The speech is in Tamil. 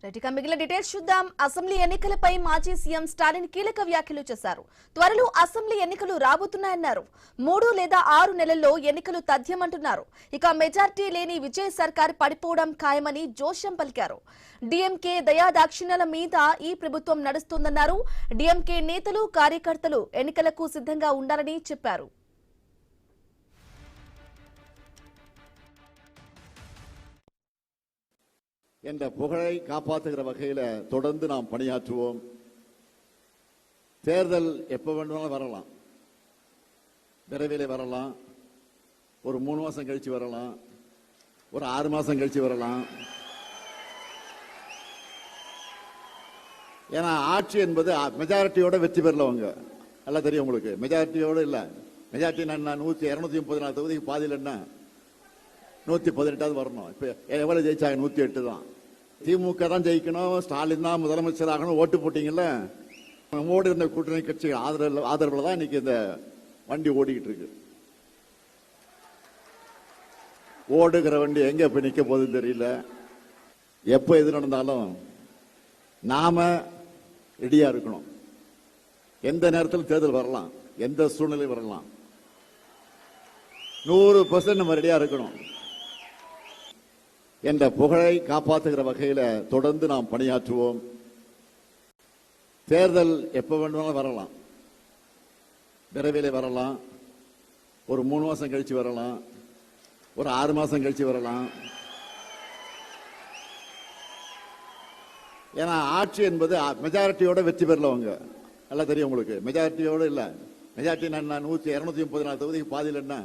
ఇక మిగిలిన డీటెయిల్స్ చూద్దాం. అసెంబ్లీ ఎన్నికలపై మాజీ సీఎం స్టాలిన్ కీలక వ్యాఖ్యలు చేశారు. త్వరలో అసెంబ్లీ ఎన్నికలు రాబోతున్నాయన్నారు. 3 లేదా 6 నెలల్లో ఎన్నికలు తథ్యమంటున్నారు. ఇక మెజార్టీ లేని విజయ్ సర్కార్ పడిపోవడం ఖాయమని జోష్యం పలికారు. డీఎంకే దయాదాక్షిణ్యాల మీద ఈ ప్రభుత్వం నడుస్తోందన్నారు. డీఎంకే నేతలు కార్యకర్తలు ఎన్నికలకు సిద్ధంగా ఉండాలని చెప్పారు. என்ற புகழை காப்பாற்றுகிற வகையில் தொடர்ந்து நாம் பணியாற்றுவோம். தேர்தல் எப்ப வேண்டுமானாலும் வரலாம், விரைவில் வரலாம், ஒரு 3 மாசம் கழிச்சு வரலாம், ஒரு 6 மாசம் கழிச்சு வரலாம். ஏன்னா ஆட்சி என்பது மெஜாரிட்டியோட வெற்றி பெறலவங்க நல்லா தெரியும் உங்களுக்கு. மெஜாரிட்டியோட இல்ல, மெஜாரிட்டி நான் 234 தொகுதிக்கு பாதியில் என்ன 118 வரணும். இப்ப எவ்வளவு ஜெயிச்சாங்க? 108 தான். திமுக தான் ஜெயிக்கணும், ஸ்டாலின் தான் முதலமைச்சர் ஆகணும் ஓட்டு போட்டீங்கல்ல. ஓடி இருந்த கூட்டணி கட்சி ஆதரவுல தான் இன்னைக்கு இந்த வண்டி ஓடிக்கிட்டு இருக்கு. ஓடுகிற வண்டி எங்க போய் நிக்க போகுதுன்னு தெரியல. எப்ப எது நடந்தாலும் நாம ரெடியா இருக்கணும். எந்த நேரத்தில் தேர்தல் வரலாம், எந்த சூழ்நிலை வரலாம். 100% நம்ம ரெடியா இருக்கணும். என்ற புகழை காப்பாற்றுகிற வகையில் தொடர்ந்து நாம் பணியாற்றுவோம். தேர்தல் எப்ப வேண்டுமானாலும் வரலாம், விரைவில் வரலாம், ஒரு 3 மாசம் கழிச்சு வரலாம், ஒரு 6 மாசம் கழிச்சு வரலாம். ஏன்னா ஆட்சி என்பது மெஜாரிட்டியோட வெற்றி பெறலவங்க நல்லா தெரியும் உங்களுக்கு. மெஜாரிட்டியோட இல்ல, மெஜாரிட்டி நான் 234 தொகுதிக்கு பாதியில் என்ன